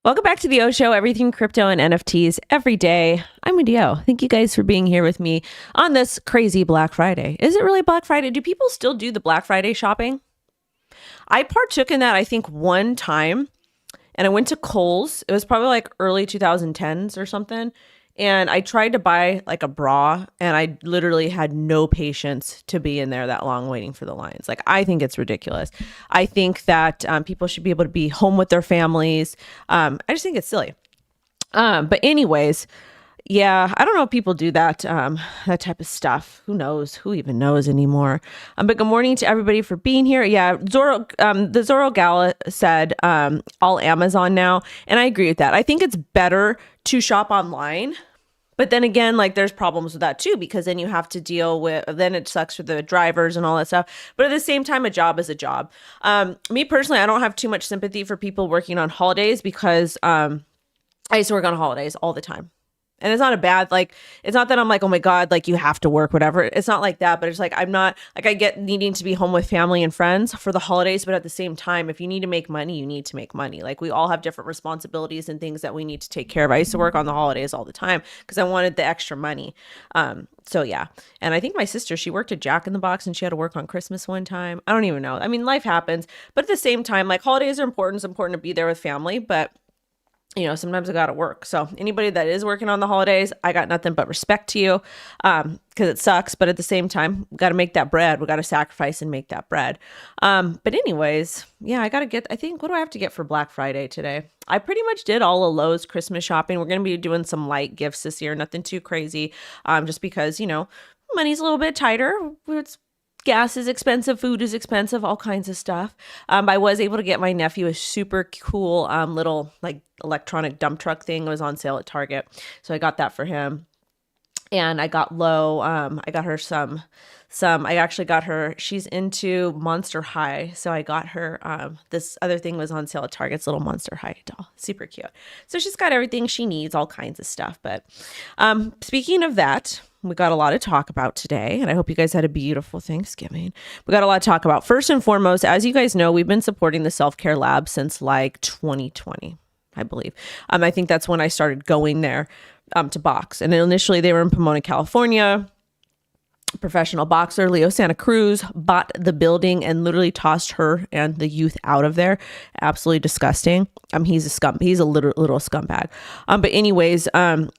Welcome back to the O Show, everything crypto and NFTs every day. I'm Wendy O. Thank you guys for being here with me on this crazy Black Friday. Is it really Black Friday? Do people still do the Black Friday shopping? I partook in that, I think, one time, and I went to Kohl's. It was probably like early 2010s or something. And I tried to buy like a bra, and I literally had no patience to be in there that long waiting for the lines. Like, I think it's ridiculous. I think that people should be able to be home with their families. I just think it's silly. But anyways, yeah, I don't know if people do that, that type of stuff. Who knows? Who even knows anymore? But good morning to everybody for being here. Yeah, the Zorro Gala said all Amazon now. And I agree with that. I think it's better to shop online. But then again, like, there's problems with that too, because then you have to deal with, then it sucks for the drivers and all that stuff. But at the same time, a job is a job. Me personally, I don't have too much sympathy for people working on holidays because I used to work on holidays all the time. And it's not a bad, like, it's not that I'm like, oh my God, like, you have to work, whatever. It's not like that, but it's like, I'm not, like, I get needing to be home with family and friends for the holidays, but at the same time, if you need to make money, you need to make money. Like, we all have different responsibilities and things that we need to take care of. I used to work on the holidays all the time because I wanted the extra money. So yeah. And I think my sister, she worked at Jack in the Box and she had to work on Christmas one time. I don't even know. I mean, life happens, but at the same time, like, holidays are important. It's important to be there with family, but you know, sometimes I got to work. So anybody that is working on the holidays, I got nothing but respect to you, because it sucks. But at the same time, we got to make that bread. We got to sacrifice and make that bread. But anyways, yeah, I think, what do I have to get for Black Friday today? I pretty much did all of Lowe's Christmas shopping. We're going to be doing some light gifts this year. Nothing too crazy. Just because, you know, money's a little bit tighter. Gas is expensive, food is expensive, all kinds of stuff. I was able to get my nephew a super cool little like electronic dump truck thing. It was on sale at Target. So I got that for him. And I got Lo. I got her I actually got her, she's into Monster High. So I got her, this other thing was on sale at Target's little Monster High doll. Super cute. So she's got everything she needs, all kinds of stuff. But speaking of that, we got a lot to talk about today, and I hope you guys had a beautiful Thanksgiving. We got a lot to talk about. First and foremost, as you guys know, we've been supporting the Self-Care Lab since like 2020, I believe. I think that's when I started going there to box. And initially they were in Pomona, California. Professional boxer Leo Santa Cruz bought the building and literally tossed her and the youth out of there. Absolutely disgusting. He's a little scumbag. But anyways,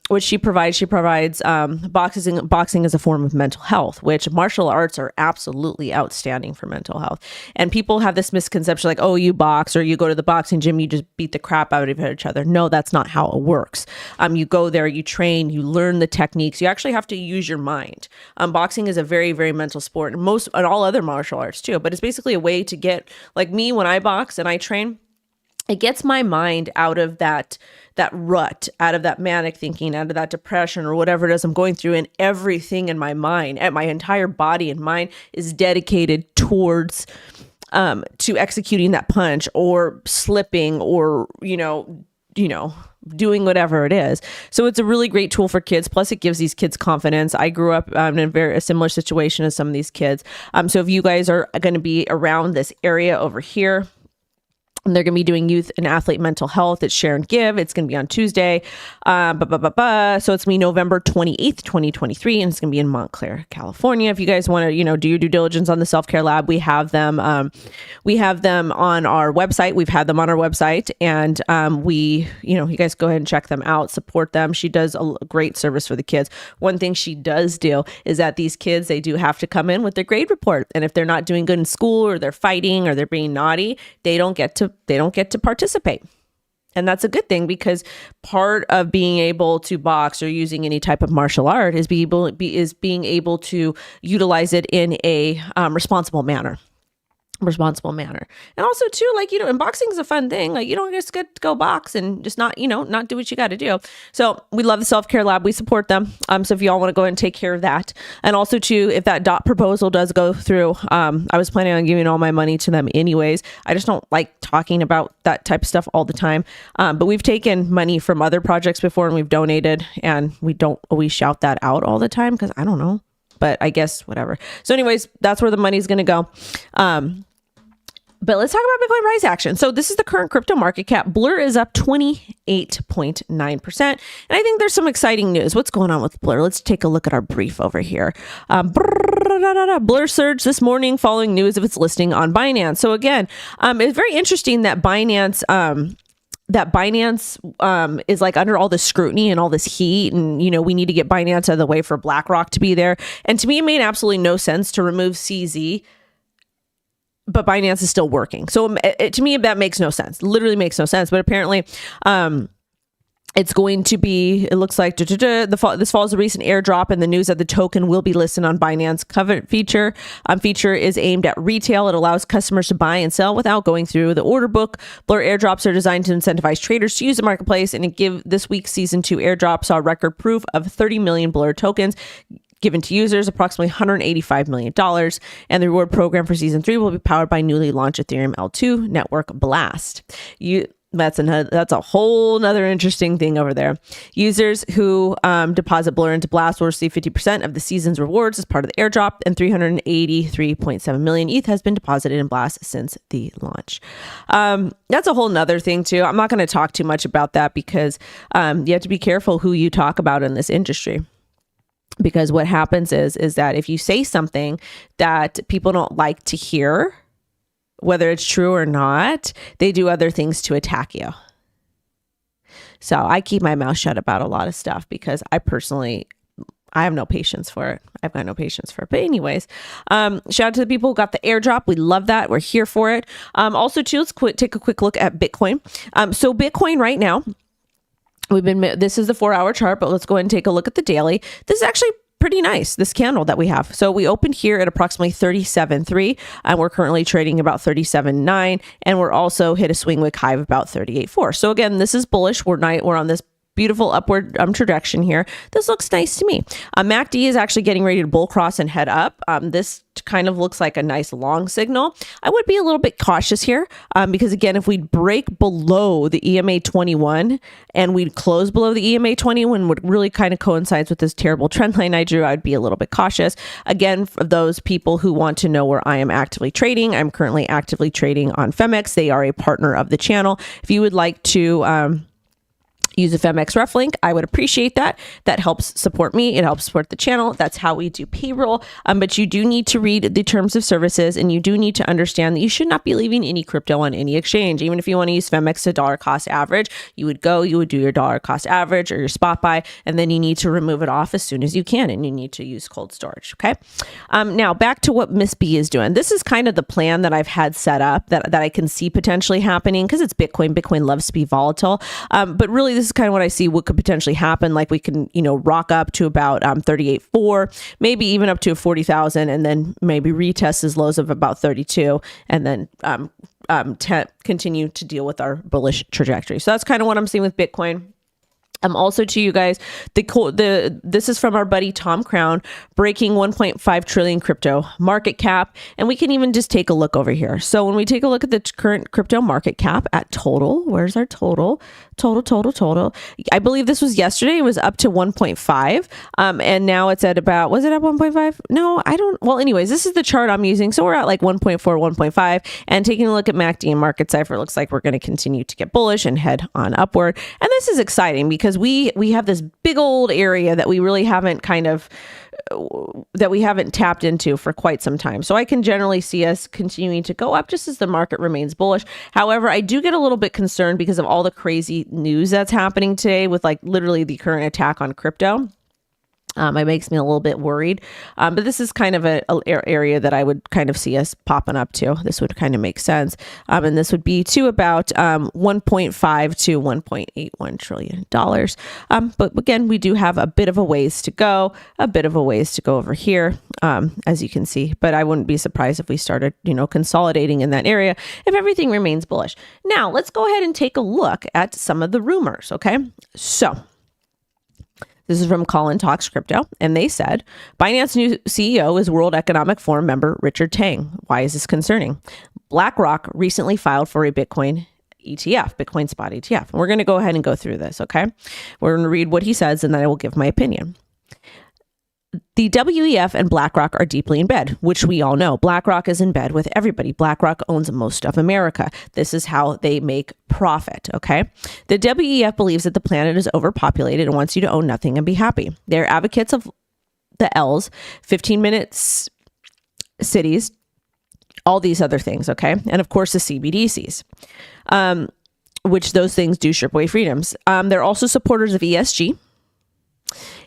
what she provides boxing as a form of mental health, which martial arts are absolutely outstanding for mental health. And people have this misconception like, oh, you box or you go to the boxing gym, you just beat the crap out of each other. No, that's not how it works. You go there, you train, you learn the techniques. You actually have to use your mind. Boxing is a very, very mental sport, and all other martial arts too. But it's basically a way to get, like me, when I box and I train, it gets my mind out of that rut, out of that manic thinking, out of that depression or whatever it is I'm going through, and everything in my mind, and my entire body and mind is dedicated towards to executing that punch or slipping or you know doing whatever it is. So it's a really great tool for kids. Plus it gives these kids confidence. I grew up in a similar situation as some of these kids. So if you guys are going to be around this area over here, and they're going to be doing youth and athlete mental health. It's Share and Give. It's going to be on Tuesday. So it's going to be November 28th, 2023. And it's going to be in Montclair, California. If you guys want to, do your due diligence on the Self-Care Lab, we have them on our website. We've had them on our website, and you guys go ahead and check them out, support them. She does a great service for the kids. One thing she does do is that these kids, they do have to come in with their grade report. And if they're not doing good in school or they're fighting or they're being naughty, they don't get to participate. And that's a good thing, because part of being able to box or using any type of martial art is being able to utilize it in a responsible manner. And also too, like, and boxing is a fun thing. Like, you don't just get to go box and just not do what you got to do. So we love the Self-Care Lab. We support them. So if y'all want to go ahead and take care of that. And also too, if that DOT proposal does go through, I was planning on giving all my money to them anyways. I just don't like talking about that type of stuff all the time. But we've taken money from other projects before and we've donated, and we don't always shout that out all the time because I don't know. But I guess whatever. So anyways, that's where the money's going to go. But let's talk about Bitcoin price action. So this is the current crypto market cap. Blur is up 28.9%. And I think there's some exciting news. What's going on with Blur? Let's take a look at our brief over here. Blur surged this morning following news of its listing on Binance. So again, it's very interesting that Binance is like under all this scrutiny and all this heat, and we need to get Binance out of the way for BlackRock to be there. And to me, it made absolutely no sense to remove CZ, but Binance is still working. So to me, that makes no sense. Literally makes no sense. But apparently, it's going to be, it looks like this follows a recent airdrop and the news that the token will be listed on Binance Covenant feature. Feature is aimed at retail. It allows customers to buy and sell without going through the order book. Blur airdrops are designed to incentivize traders to use the marketplace, and it give this week's season 2 airdrop saw record proof of 30 million Blur tokens given to users, approximately $185 million. And the reward program for season 3 will be powered by newly launched Ethereum L2 network Blast. That's a whole nother interesting thing over there. Users who deposit Blur into Blast will receive 50% of the season's rewards as part of the airdrop, and 383.7 million ETH has been deposited in Blast since the launch. That's a whole nother thing too. I'm not going to talk too much about that because you have to be careful who you talk about in this industry. Because what happens is that if you say something that people don't like to hear, whether it's true or not, they do other things to attack you. So I keep my mouth shut about a lot of stuff because I have no patience for it. I've got no patience for it. But anyways, shout out to the people who got the airdrop. We love that. We're here for it. Also too, let's take a quick look at Bitcoin. So Bitcoin right now, this is the 4-hour chart, but let's go ahead and take a look at the daily. This is actually pretty nice, this candle that we have. So we opened here at approximately 37.3, and we're currently trading about 37.9, and we're also hit a swing wick high of about 38.4. So again, this is bullish. We're on this beautiful upward trajectory here. This looks nice to me. MACD is actually getting ready to bull cross and head up. This kind of looks like a nice long signal. I would be a little bit cautious here because again, if we break below the EMA 21 and we close below the EMA 21, would really kind of coincides with this terrible trend line I drew, I'd be a little bit cautious. Again, for those people who want to know where I am actively trading, I'm currently actively trading on Phemex. They are a partner of the channel. If you would like to use a Phemex ref link, I would appreciate that. That helps support me. It helps support the channel. That's how we do payroll. But you do need to read the terms of services, and you do need to understand that you should not be leaving any crypto on any exchange. Even if you want to use Phemex to dollar cost average, you would do your dollar cost average or your spot buy, and then you need to remove it off as soon as you can, and you need to use cold storage. Okay. Now back to what Miss B is doing. This is kind of the plan that I've had set up that I can see potentially happening because it's Bitcoin. Bitcoin loves to be volatile. But really, this is kind of what I see what could potentially happen. Like we can, rock up to about 38.4, maybe even up to 40,000, and then maybe retest as lows of about 32, and then continue to deal with our bullish trajectory. So that's kind of what I'm seeing with Bitcoin. Also to you guys, this is from our buddy Tom Crown, breaking 1.5 trillion crypto market cap. And we can even just take a look over here. So when we take a look at the current crypto market cap at total, where's our total? Total. I believe this was yesterday. It was up to 1.5. And now it's at about, was it at 1.5? No, I don't. Well, anyways, this is the chart I'm using. So we're at like 1.4, 1.5. And taking a look at MACD and market cipher, looks like we're going to continue to get bullish and head on upward. And this is exciting because we have this big old area that we really haven't tapped into for quite some time. So I can generally see us continuing to go up just as the market remains bullish. However, I do get a little bit concerned because of all the crazy news that's happening today with like literally the current attack on crypto. It makes me a little bit worried. But this is kind of an area that I would kind of see us popping up to. This would kind of make sense. And this would be to about 1.5 to $1.81 trillion. But again, we do have a bit of a ways to go, over here, as you can see. But I wouldn't be surprised if we started, consolidating in that area if everything remains bullish. Now, let's go ahead and take a look at some of the rumors, okay? So this is from Colin Talks Crypto, and they said, Binance new CEO is World Economic Forum member Richard Tang. Why is this concerning? BlackRock recently filed for a Bitcoin ETF, Bitcoin spot ETF. And we're going to go ahead and go through this, okay? We're going to read what he says, and then I will give my opinion. The WEF and BlackRock are deeply in bed, which we all know. BlackRock is in bed with everybody. BlackRock owns most of America. This is how they make profit, okay? The WEF believes that the planet is overpopulated and wants you to own nothing and be happy. They're advocates of the L's, 15-minute cities, all these other things, okay? And of course, the CBDCs, which those things do strip away freedoms. They're also supporters of ESG.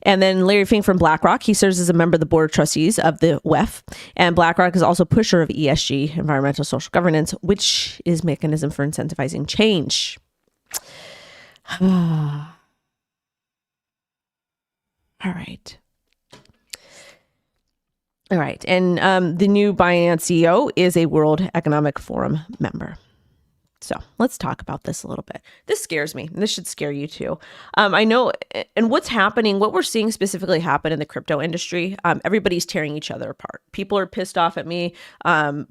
And then Larry Fink from BlackRock, he serves as a member of the board of trustees of the WEF. And BlackRock is also a pusher of ESG, environmental social governance, which is mechanism for incentivizing change. All right. All right. And the new Binance CEO is a World Economic Forum member. So let's talk about this a little bit. This scares me. This should scare you too. I know, and what's happening, what we're seeing specifically happen in the crypto industry, everybody's tearing each other apart. People are pissed off at me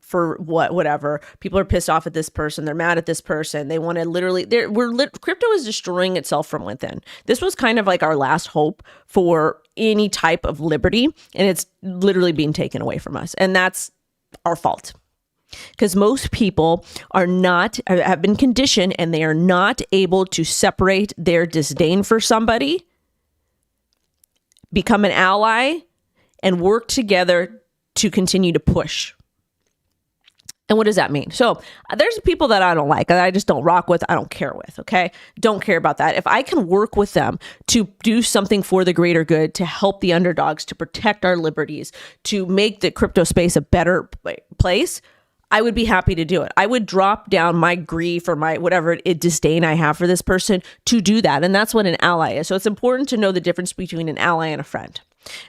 for whatever. People are pissed off at this person. They're mad at this person. They want to literally, crypto is destroying itself from within. This was kind of like our last hope for any type of liberty, and it's literally being taken away from us. And that's our fault. Because most people have been conditioned and they are not able to separate their disdain for somebody, become an ally, and work together to continue to push. And what does that mean? So there's people that I don't like, that I just don't rock with, I don't care with, okay? Don't care about that. If I can work with them to do something for the greater good, to help the underdogs, to protect our liberties, to make the crypto space a better place, I would be happy to do it. I would drop down my grief or my whatever disdain I have for this person to do that. And that's what an ally is. So it's important to know the difference between an ally and a friend.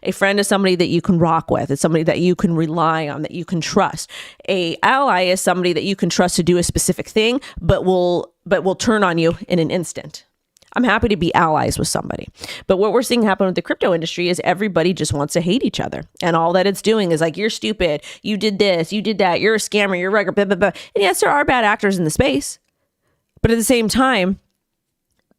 A friend is somebody that you can rock with. It's somebody that you can rely on, that you can trust. A ally is somebody that you can trust to do a specific thing, but will turn on you in an instant. I'm happy to be allies with somebody. But what we're seeing happen with the crypto industry is everybody just wants to hate each other. And all that it's doing is like, you're stupid. You did this. You did that. You're a scammer. You're a blah, blah, blah. And yes, there are bad actors in the space. But at the same time,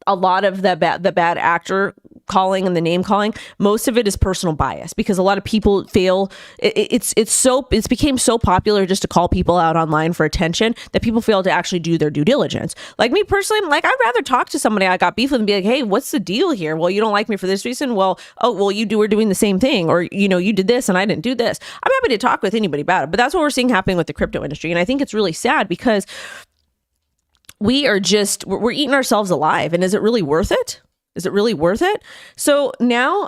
a lot of the bad actor calling and the name calling, most of it is personal bias, because a lot of people fail. It's became so popular just to call people out online for attention that people fail to actually do their due diligence. Like me personally, I'm like, I'd rather talk to somebody I got beef with and be like, hey, what's the deal here? Well, you don't like me for this reason. Well, we're doing the same thing, or you did this and I didn't do this. I'm happy to talk with anybody about it, but that's what we're seeing happening with the crypto industry, and I think it's really sad because we're eating ourselves alive. And is it really worth it? Is it really worth it? So now,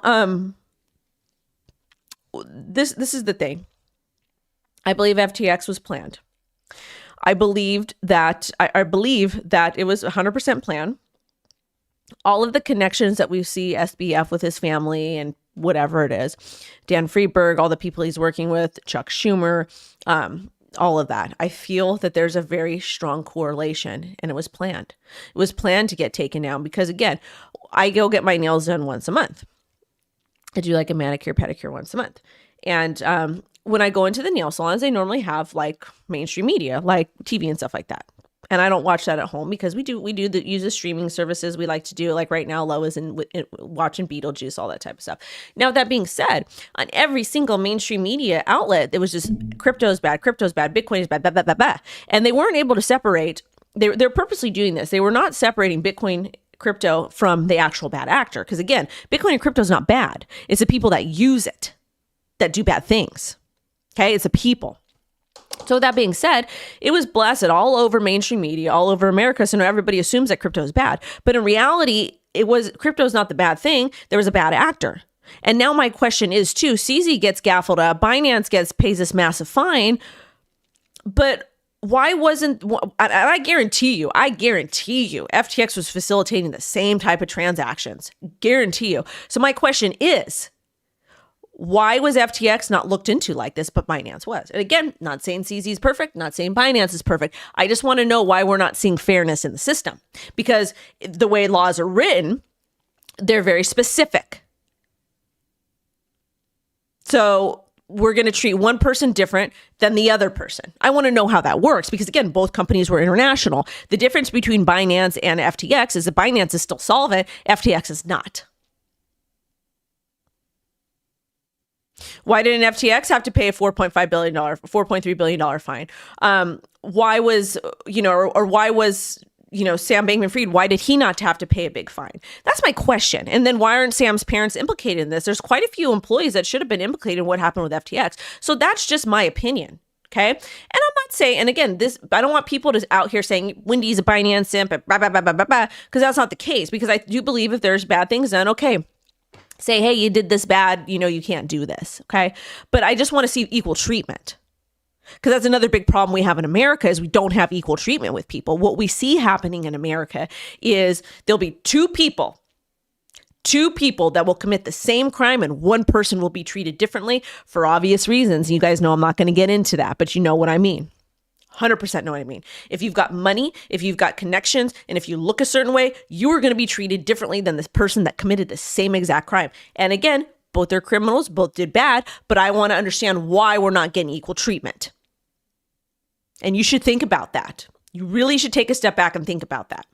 this is the thing. I believe FTX was planned. I believe that it was 100% planned. All of the connections that we see SBF with his family and whatever it is, Dan Freeberg, all the people he's working with, Chuck Schumer, all of that. I feel that there's a very strong correlation, and it was planned. It was planned to get taken down because, again, I go get my nails done once a month. I do like a manicure, pedicure once a month. And when I go into the nail salons, they normally have like mainstream media, like TV and stuff like that. And I don't watch that at home because we use the streaming services. We like to do, like right now, Lo is in watching Beetlejuice, all that type of stuff. Now, that being said, on every single mainstream media outlet, it was just crypto's bad, Bitcoin is bad, blah, blah, blah, blah. And they weren't able to separate. They're purposely doing this. They were not separating Bitcoin, crypto from the actual bad actor. Because again, Bitcoin and crypto is not bad. It's the people that use it that do bad things. Okay, it's the people. So that being said, it was blasted all over mainstream media, all over America. So now everybody assumes that crypto is bad. But in reality, crypto is not the bad thing. There was a bad actor. And now my question is too, CZ gets gaffled up, Binance pays this massive fine. But why wasn't, I guarantee you, FTX was facilitating the same type of transactions. Guarantee you. So my question is, why was FTX not looked into like this, but Binance was? And again, not saying CZ is perfect, not saying Binance is perfect. I just want to know why we're not seeing fairness in the system. Because the way laws are written, they're very specific. So we're going to treat one person different than the other person. I want to know how that works because, again, both companies were international. The difference between Binance and FTX is that Binance is still solvent, FTX is not. Why didn't FTX have to pay a $4.5 billion, $4.3 billion fine? Why was, or why was, Sam Bankman-Fried, why did he not have to pay a big fine? That's my question. And then why aren't Sam's parents implicated in this? There's quite a few employees that should have been implicated in what happened with FTX. So that's just my opinion. Okay. And I'm not saying, and again, I don't want people to out here saying Wendy's a Binance simp, because that's not the case, because I do believe if there's bad things done, okay, say, hey, you did this bad, you can't do this. Okay. But I just want to see equal treatment, because that's another big problem we have in America is we don't have equal treatment with people. What we see happening in America is there'll be two people that will commit the same crime, and one person will be treated differently for obvious reasons. You guys know I'm not going to get into that, but you know what I mean. 100% know what I mean. If you've got money, if you've got connections, and if you look a certain way, you are going to be treated differently than this person that committed the same exact crime. And again, both are criminals, both did bad, but I want to understand why we're not getting equal treatment. And you should think about that. You really should take a step back and think about that.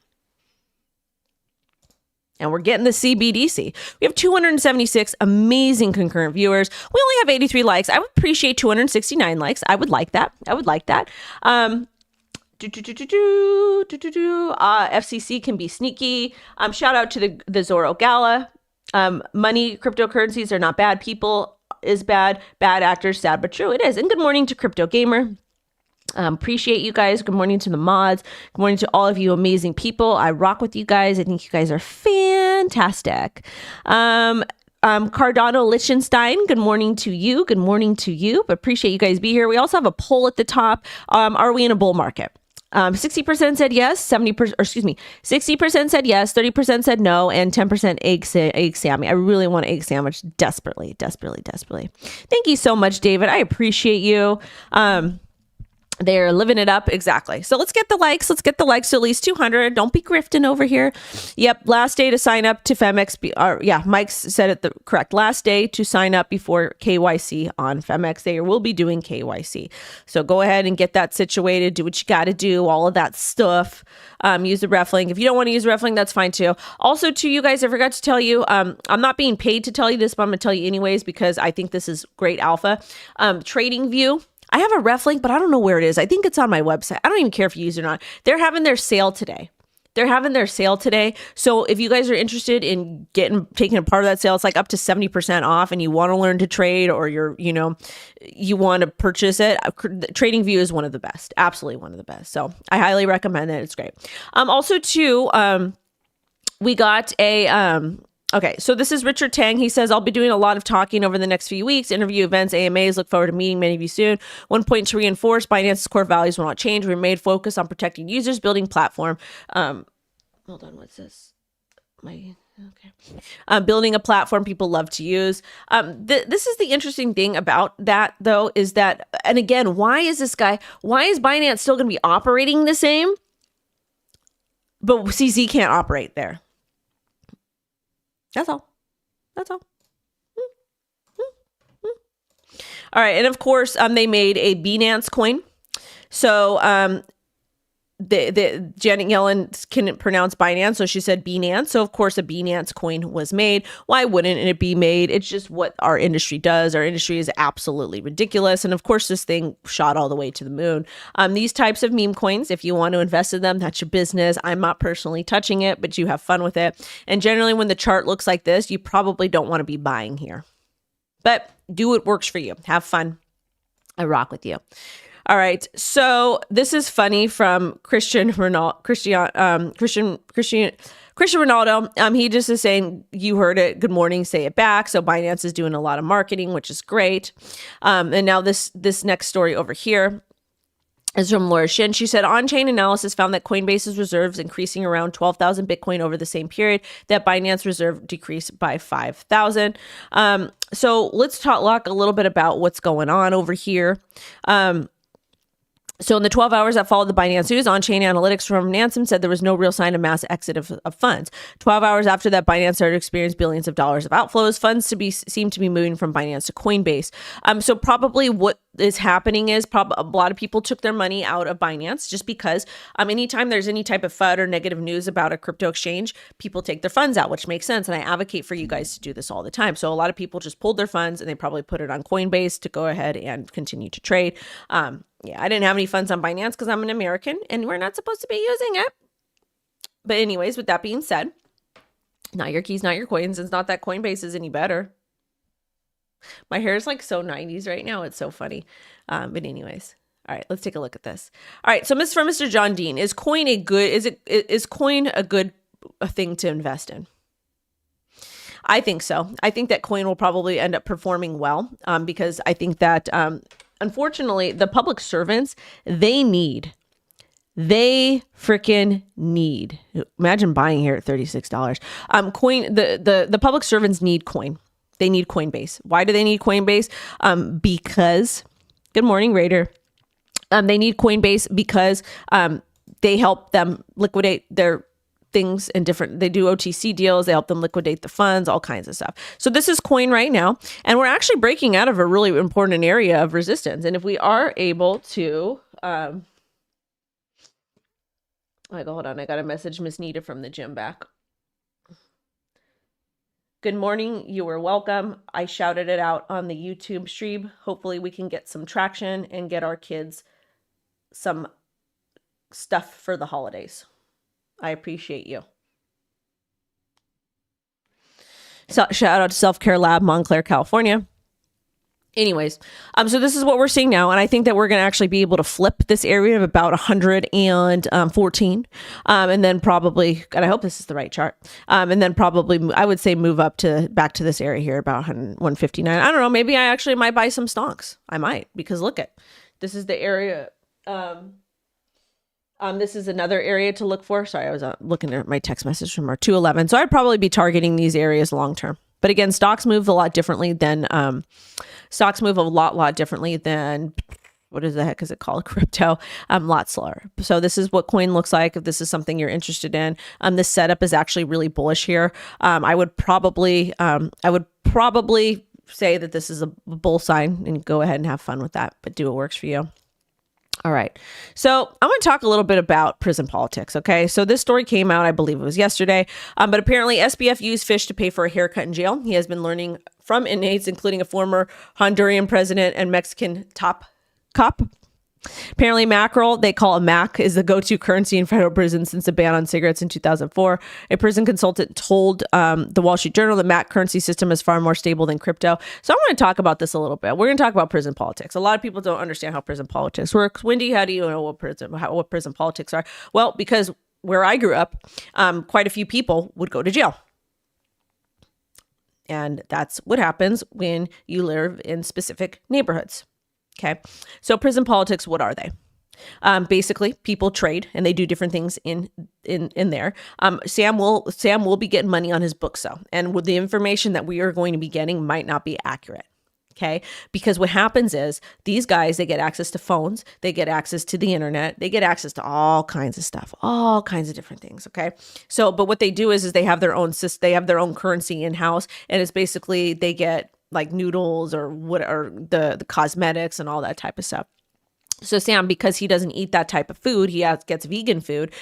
And we're getting the CBDC. We have 276 amazing concurrent viewers. We only have 83 likes. I would appreciate 269 likes. I would like that. FCC can be sneaky. Shout out to the Zorro Gala. Money, cryptocurrencies are not bad. People is bad. Bad actors, sad but true. It is. And good morning to Crypto Gamer. Appreciate you guys. Good morning to the mods. Good morning to all of you amazing people. I rock with you guys. I think you guys are fantastic. Cardano Lichtenstein, good morning to you. Good morning to you. But appreciate you guys be here. We also have a poll at the top. Are we in a bull market? 60% said yes, 60% said yes, 30% said no, and 10% egg Sammy. I really want an egg sandwich desperately. Thank you so much, David. I appreciate you. They're living it up. Exactly. So let's get the likes. Let's get the likes to at least 200. Don't be grifting over here. Yep. Last day to sign up to Phemex. Mike said it correct. Last day to sign up before KYC on Phemex. They will be doing KYC. So go ahead and get that situated. Do what you got to do. All of that stuff. Use the ref link. If you don't want to use ref link, that's fine too. Also, to you guys, I forgot to tell you, I'm not being paid to tell you this, but I'm going to tell you anyways, because I think this is great alpha. TradingView. I have a ref link, but I don't know where it is. I think it's on my website. I don't even care if you use it or not. They're having their sale today. So if you guys are interested in taking a part of that sale, it's like up to 70% off, and you want to learn to trade, or you want to purchase it. TradingView is one of the best, absolutely one of the best. So I highly recommend it. It's great. Also too, we got a, okay, so this is Richard Tang. He says, I'll be doing a lot of talking over the next few weeks, interview events, AMAs. Look forward to meeting many of you soon. One point to reinforce, Binance's core values will not change. We remain focused on protecting users, building platform. Hold on, what's this? Building a platform people love to use. This is the interesting thing about that, though, is that, and again, why is Binance still going to be operating the same? But CZ can't operate there. That's all. All right. And of course, they made a Binance coin. So the Janet Yellen couldn't pronounce Binance, so she said Binance. So of course a Binance coin was made. Why wouldn't it be made? It's just what our industry does. Our industry is absolutely ridiculous. And of course this thing shot all the way to the moon. These types of meme coins, if you want to invest in them, that's your business. I'm not personally touching it, but you have fun with it. And generally when the chart looks like this, you probably don't want to be buying here. But do what works for you. Have fun. I rock with you. All right, so this is funny from Cristiano Ronaldo. He just is saying, you heard it, good morning, say it back. So Binance is doing a lot of marketing, which is great. And now this next story over here is from Laura Shin. She said, on-chain analysis found that Coinbase's reserves increasing around 12,000 Bitcoin over the same period, that Binance reserve decreased by 5,000. So let's talk a little bit about what's going on over here. So in the 12 hours that followed the Binance news, on-chain analytics from Nansen said there was no real sign of mass exit of funds. 12 hours after that, Binance started to experience billions of dollars of outflows. Funds seem to be moving from Binance to Coinbase. So probably what is happening is a lot of people took their money out of Binance just because anytime there's any type of FUD or negative news about a crypto exchange, people take their funds out, which makes sense. And I advocate for you guys to do this all the time. So a lot of people just pulled their funds and they probably put it on Coinbase to go ahead and continue to trade. Yeah, I didn't have any funds on Binance because I'm an American and we're not supposed to be using it. But anyways, with that being said, not your keys, not your coins. It's not that Coinbase is any better. My hair is like so 90s right now. It's so funny. But anyways, all right, let's take a look at this. All right, so for Mr. John Dean, is Coin a good thing to invest in? I think so. I think that Coin will probably end up performing well because I think that unfortunately the public servants, they freaking need. Imagine buying here at $36. Coin, the public servants need Coin. They need Coinbase. Why do they need Coinbase? Because, good morning, Raider. They need Coinbase because they help them liquidate their things and they do OTC deals. They help them liquidate the funds, all kinds of stuff. So this is Coin right now. And we're actually breaking out of a really important area of resistance. And if we are able to, hold on. I got a message, Miss Nita from the gym back. Good morning. You are welcome. I shouted it out on the YouTube stream. Hopefully we can get some traction and get our kids some stuff for the holidays. I appreciate you. So shout out to Self-Care Lab, Montclair, California. Anyways, so this is what we're seeing now. And I think that we're going to actually be able to flip this area of about 114. And then probably, and I hope this is the right chart. And then probably, I would say move up back to this area here, about 159. I don't know. Maybe I actually might buy some stonks. I might, because look this is the area. This is another area to look for. Sorry, I was looking at my text message from our 211. So I'd probably be targeting these areas long term. But again, stocks move a lot differently than what is the heck is it called? Crypto. Lot slower. So this is what Coin looks like. If this is something you're interested in, this setup is actually really bullish here. I would probably say that this is a bull sign and go ahead and have fun with that, but do what works for you. All right. So I want to talk a little bit about prison politics. Okay. So this story came out, I believe it was yesterday, but apparently SBF used fish to pay for a haircut in jail. He has been learning from inmates, including a former Honduran president and Mexican top cop. Apparently mackerel, they call it MAC, is the go-to currency in federal prison since the ban on cigarettes in 2004. A prison consultant told the Wall Street Journal the MAC currency system is far more stable than crypto. So I want to talk about this a little bit. We're going to talk about prison politics. A lot of people don't understand how prison politics works. Wendy, how do you know what prison politics are? Well, because where I grew up, quite a few people would go to jail. And that's what happens when you live in specific neighborhoods. Okay, so prison politics, what are they? Basically, people trade and they do different things in there. Sam will be getting money on his books, though, and with the information that we are going to be getting might not be accurate. Okay, because what happens is these guys, they get access to phones, they get access to the internet, they get access to all kinds of stuff, all kinds of different things. Okay, so but what they do is they have their own currency in house, and it's basically they get like noodles or the cosmetics and all that type of stuff. So Sam, because he doesn't eat that type of food, gets vegan food.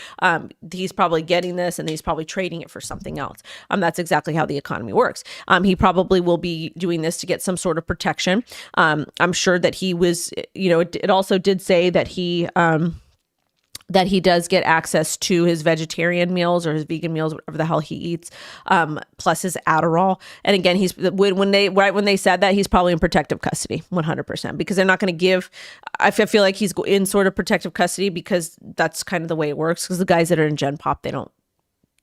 He's probably getting this and he's probably trading it for something else. That's exactly how the economy works. He probably will be doing this to get some sort of protection. I'm sure that he was, it also did say that he does get access to his vegetarian meals or his vegan meals, whatever the hell he eats, plus his Adderall. And again, when they said that, he's probably in protective custody, 100%, because they're not going to give. I feel like he's in sort of protective custody because that's kind of the way it works. Because the guys that are in Gen Pop, they don't.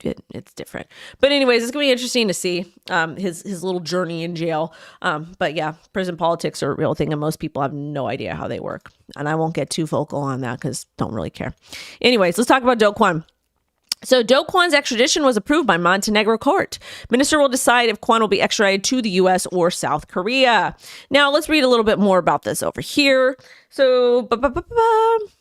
It's different. But anyways, it's gonna be interesting to see his little journey in jail. But yeah, prison politics are a real thing and most people have no idea how they work. And I won't get too vocal on that because don't really care. Anyways, let's talk about Do Kwon. So Do Kwon's extradition was approved by Montenegro court. Minister will decide if Kwon will be extradited to the U.S. or South Korea. Now, let's read a little bit more about this over here. So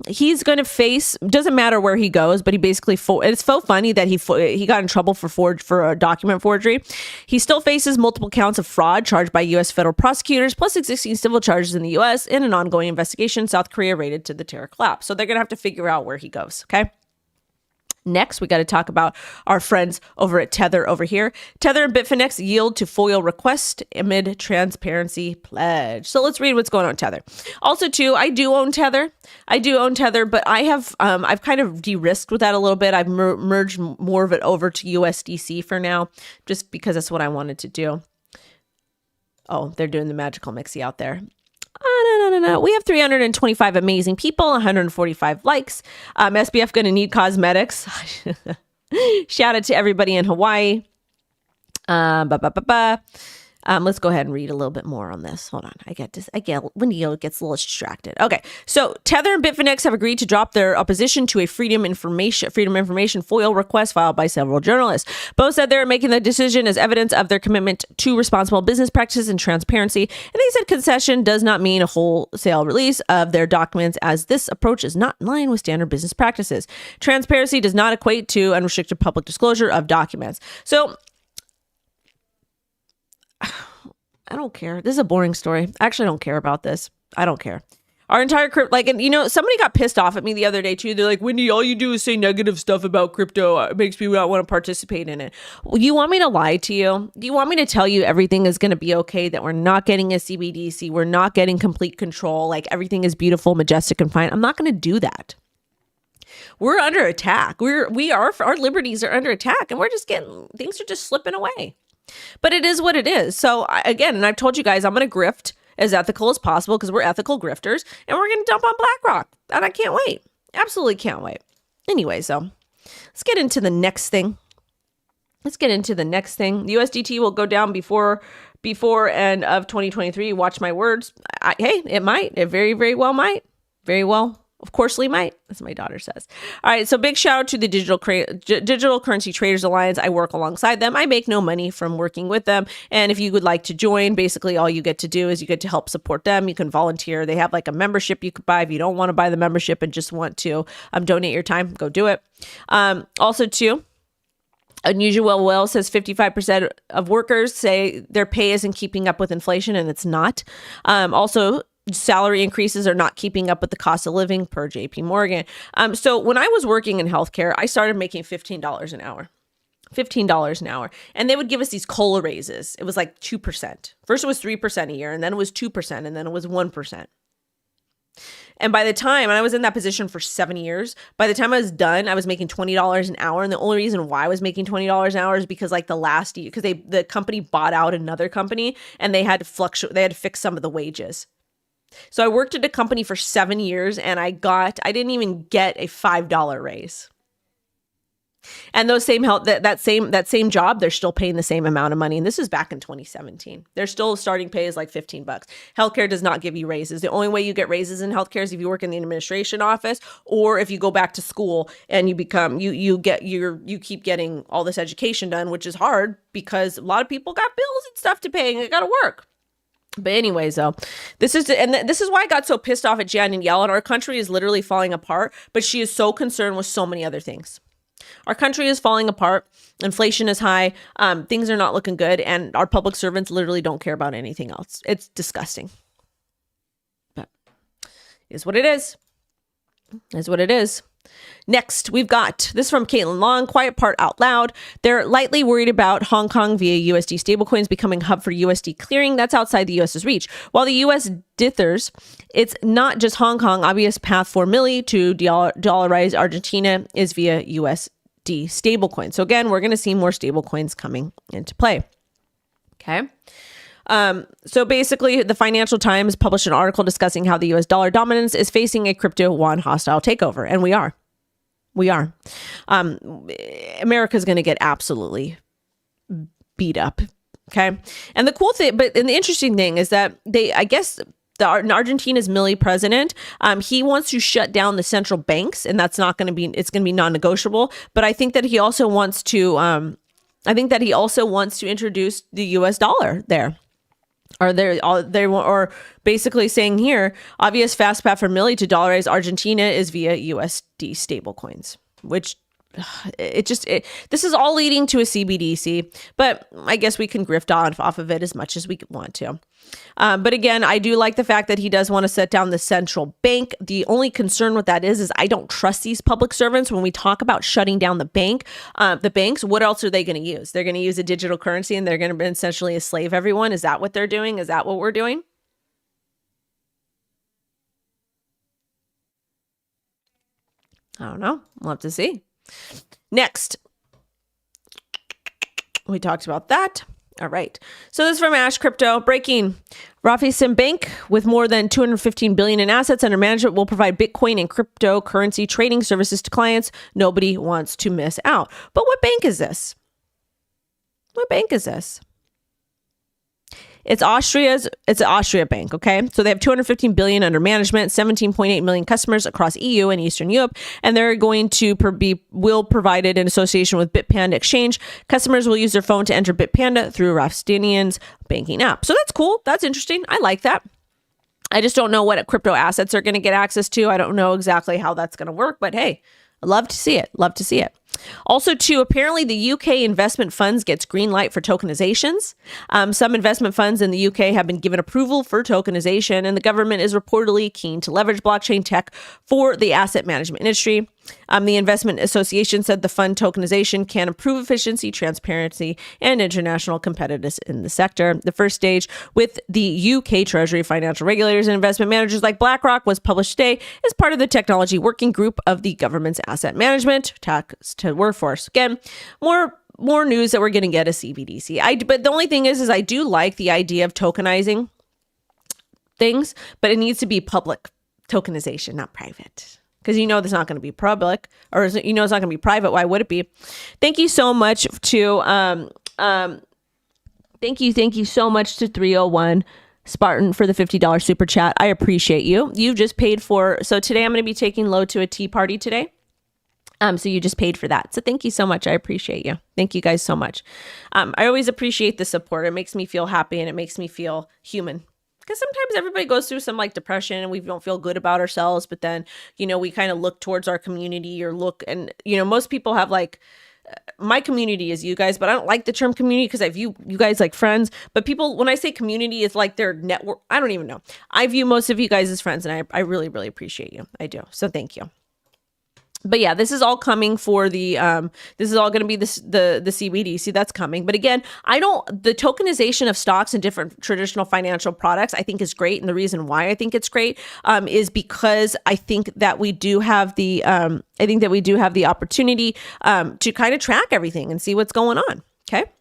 he's going to face, doesn't matter where he goes, but he basically, it's so funny that he got in trouble for a document forgery. He still faces multiple counts of fraud charged by U.S. federal prosecutors, plus existing civil charges in the U.S. in an ongoing investigation. South Korea rated to the terror collapse. So they're going to have to figure out where he goes, okay? Next, we got to talk about our friends over at Tether over here. Tether and Bitfinex yield to FOIL request amid transparency pledge. So let's read what's going on with Tether. Also, too, I do own Tether, but I have I've kind of de-risked with that a little bit. I've merged more of it over to USDC for now, just because that's what I wanted to do. Oh, they're doing the magical mixie out there. No. We have 325 amazing people, 145 likes. SBF going to need cosmetics. Shout out to everybody in Hawaii. Let's go ahead and read a little bit more on this. Hold on. WendyO gets a little distracted. Okay. So Tether and Bitfinex have agreed to drop their opposition to a freedom information FOIL request filed by several journalists. Both said they're making the decision as evidence of their commitment to responsible business practices and transparency. And they said concession does not mean a wholesale release of their documents, as this approach is not in line with standard business practices. Transparency does not equate to unrestricted public disclosure of documents. So I don't care. This is a boring story. I actually don't care about this. I don't care. Our entire crypto, somebody got pissed off at me the other day too. They're like, Wendy, all you do is say negative stuff about crypto. It makes me not want to participate in it. Well, you want me to lie to you? Do you want me to tell you everything is going to be okay, that we're not getting a CBDC, we're not getting complete control, like everything is beautiful, majestic, and fine? I'm not going to do that. We're under attack. Our liberties are under attack, and things are just slipping away. But it is what it is. So and I've told you guys, I'm going to grift as ethical as possible, because we're ethical grifters, and we're going to dump on BlackRock. And I can't wait. Absolutely can't wait. Anyway, so let's get into the next thing. The USDT will go down before end of 2023. Watch my words. It might. It very, very well might. Very well. Of course, Lee might, as my daughter says. All right, so big shout out to the Digital Currency Traders Alliance. I work alongside them. I make no money from working with them. And if you would like to join, basically all you get to do is you get to help support them. You can volunteer. They have like a membership you could buy. If you don't want to buy the membership and just want to donate your time, go do it. Also, too, Unusual Well says 55% of workers say their pay isn't keeping up with inflation, and it's not. Also, salary increases are not keeping up with the cost of living, per JP Morgan. So when I was working in healthcare, I started making $15 an hour. $15 an hour. And they would give us these COLA raises. It was like 2%. First it was 3% a year, and then it was 2%, and then it was 1%. And by the time, and I was in that position for 7 years, by the time I was done, I was making $20 an hour. And the only reason why I was making $20 an hour is because like the last year, because the company bought out another company, and they had to fix some of the wages. So I worked at a company for 7 years, and I didn't even get a $5 raise. And those that same job, they're still paying the same amount of money. And this is back in 2017. Their still starting pay is like $15. Healthcare does not give you raises. The only way you get raises in healthcare is if you work in the administration office, or if you go back to school and you keep getting all this education done, which is hard because a lot of people got bills and stuff to pay, and they got to work. But anyways, though, this is why I got so pissed off at Janet Yellen. Our country is literally falling apart, but she is so concerned with so many other things. Our country is falling apart. Inflation is high. Things are not looking good. And our public servants literally don't care about anything else. It's disgusting. But it is what it is. It is what it is. Next, we've got this from Caitlin Long, quiet part out loud. They're lightly worried about Hong Kong via USD stablecoins becoming hub for USD clearing. That's outside the US's reach. While the US dithers, it's not just Hong Kong. Obvious path for Milli to dollarize Argentina is via USD stablecoins. So again, we're going to see more stablecoins coming into play. Okay. So basically, the Financial Times published an article discussing how the US dollar dominance is facing a crypto yuan hostile takeover. And we are. America's going to get absolutely beat up. Okay. And the cool thing, and the interesting thing is that I guess Argentina's Milei president, he wants to shut down the central banks, and that's not going to be, it's going to be non-negotiable. But I think that he also wants to, introduce the US dollar there. Or basically saying here, obvious fast path for Milei to dollarize Argentina is via USD stablecoins, which this is all leading to a CBDC, but I guess we can grift off of it as much as we want to. But again, I do like the fact that he does want to set down the central bank. The only concern with that is I don't trust these public servants. When we talk about shutting down the banks, what else are they going to use? They're going to use a digital currency and they're going to essentially enslave everyone. Is that what they're doing? Is that what we're doing? I don't know. We'll have to see. Next, we talked about that. All right. So this is from Ash Crypto. Breaking. Raiffeisen Bank, with more than $215 billion in assets under management, will provide Bitcoin and cryptocurrency trading services to clients. Nobody wants to miss out. But what bank is this? What bank is this? It's Austria Bank, okay? So they have $215 billion under management, 17.8 million customers across EU and Eastern Europe, and they're going to will provide it in association with Bitpanda Exchange. Customers will use their phone to enter Bitpanda through Raiffeisen's banking app. So that's cool. That's interesting. I like that. I just don't know what crypto assets are going to get access to. I don't know exactly how that's going to work, but hey, I'd love to see it. Love to see it. Also, too, apparently the UK investment funds gets green light for tokenizations. Some investment funds in the UK have been given approval for tokenization, and the government is reportedly keen to leverage blockchain tech for the asset management industry. The Investment Association said the fund tokenization can improve efficiency, transparency, and international competitiveness in the sector. The first stage with the UK Treasury, financial regulators, and investment managers like BlackRock was published today as part of the technology working group of the government's asset management tax to workforce. Again, more news that we're going to get a CBDC. But the only thing is I do like the idea of tokenizing things, but it needs to be public tokenization, not private. Because there's not going to be public, or it's not going to be private. Why would it be? Thank you so much to thank you so much to 301 Spartan for the $50 super chat. I appreciate you. You just paid for. So today I'm going to be taking Lo to a tea party today. So you just paid for that. So thank you so much. I appreciate you. Thank you guys so much. I always appreciate the support. It makes me feel happy and it makes me feel human. Because sometimes everybody goes through some depression and we don't feel good about ourselves. But then, we kind of look towards our community and most people have my community is you guys, but I don't like the term community because I view you guys like friends. But people, when I say community, it's like their network. I don't even know. I view most of you guys as friends and I really, really appreciate you. I do. So thank you. But yeah, this is all coming for the, this is all going to be the CBDC that's coming. But again, the tokenization of stocks and different traditional financial products, I think is great. And the reason why I think it's great is because I think that we do have the, opportunity to kind of track everything and see what's going on. Okay.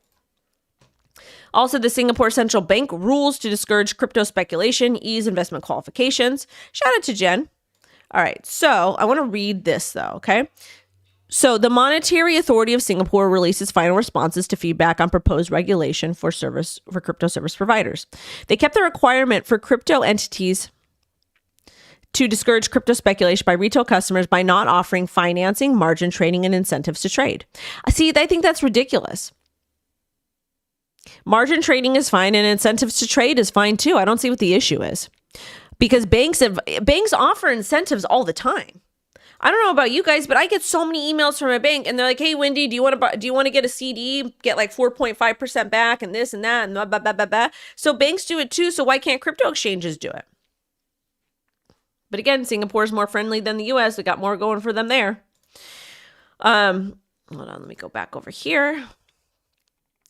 Also, the Singapore Central Bank rules to discourage crypto speculation, ease investment qualifications. Shout out to Jen. All right, so I want to read this though, okay? So the Monetary Authority of Singapore releases final responses to feedback on proposed regulation for crypto service providers. They kept the requirement for crypto entities to discourage crypto speculation by retail customers by not offering financing, margin trading, and incentives to trade. See, I think that's ridiculous. Margin trading is fine and incentives to trade is fine too. I don't see what the issue is. Because banks offer incentives all the time. I don't know about you guys, but I get so many emails from a bank and they're like, "Hey, Wendy, do you want to get a CD, get 4.5% back and this and that and blah, blah, blah, blah, blah." So banks do it too. So why can't crypto exchanges do it? But again, Singapore is more friendly than the US. We got more going for them there. Hold on, let me go back over here.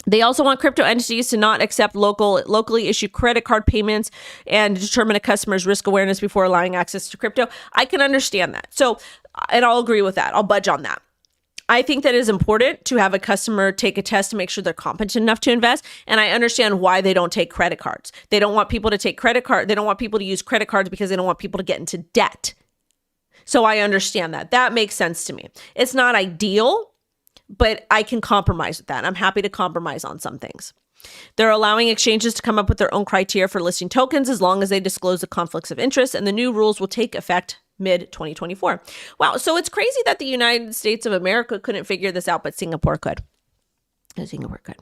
They also want crypto entities to not accept locally issued credit card payments and determine a customer's risk awareness before allowing access to crypto. I can understand that. So, and I'll agree with that. I'll budge on that. I think that it is important to have a customer take a test to make sure they're competent enough to invest. And I understand why they don't take credit cards. They don't want people to take credit card. They don't want people to use credit cards because they don't want people to get into debt. So I understand that. That makes sense to me. It's not ideal, but I can compromise with that. I'm happy to compromise on some things. They're allowing exchanges to come up with their own criteria for listing tokens as long as they disclose the conflicts of interest, and the new rules will take effect mid-2024. Wow, so it's crazy that the United States of America couldn't figure this out, but Singapore could. Singapore could.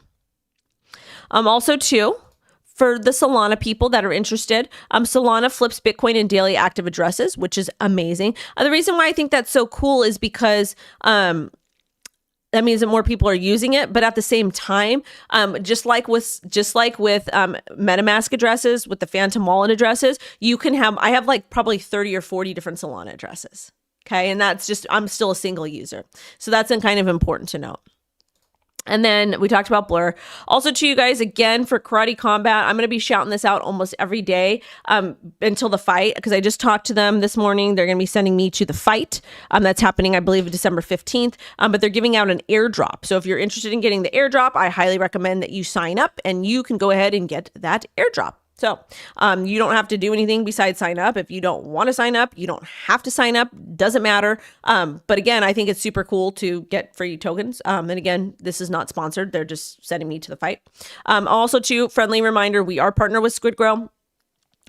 Also, too, for the Solana people that are interested, Solana flips Bitcoin in daily active addresses, which is amazing. The reason why I think that's so cool is because that means that more people are using it, but at the same time, just like with MetaMask addresses, with the Phantom Wallet addresses, you can have, I have like probably 30 or 40 different Solana addresses. Okay. And that's just, I'm still a single user. So that's kind of important to note. And then we talked about Blur. Also to you guys, again, for Karate Combat, I'm going to be shouting this out almost every day until the fight, because I just talked to them this morning. They're going to be sending me to the fight that's happening, I believe, December 15th. But they're giving out an airdrop. So if you're interested in getting the airdrop, I highly recommend that you sign up and you can go ahead and get that airdrop. So you don't have to do anything besides sign up. If you don't want to sign up, you don't have to sign up. Doesn't matter. But again, I think it's super cool to get free tokens. And again, this is not sponsored. They're just sending me to the fight. Also, too, friendly reminder, we are partnered with SQUIDGROW.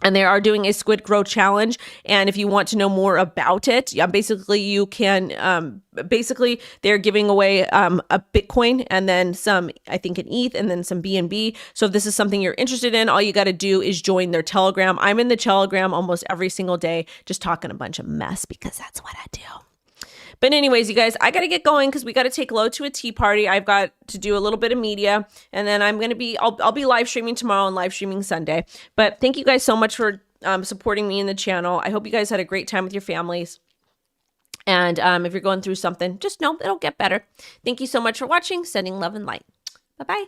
And they are doing a SQUIDGROW challenge. And if you want to know more about it, basically you can, they're giving away a Bitcoin and then some, I think an ETH and then some BNB. So if this is something you're interested in, all you got to do is join their Telegram. I'm in the Telegram almost every single day, just talking a bunch of mess because that's what I do. But anyways, you guys, I got to get going because we got to take Lo to a tea party. I've got to do a little bit of media, and then I'm going to be, I'll be live streaming tomorrow and live streaming Sunday. But thank you guys so much for supporting me in the channel. I hope you guys had a great time with your families. And if you're going through something, just know it'll get better. Thank you so much for watching. Sending love and light. Bye-bye.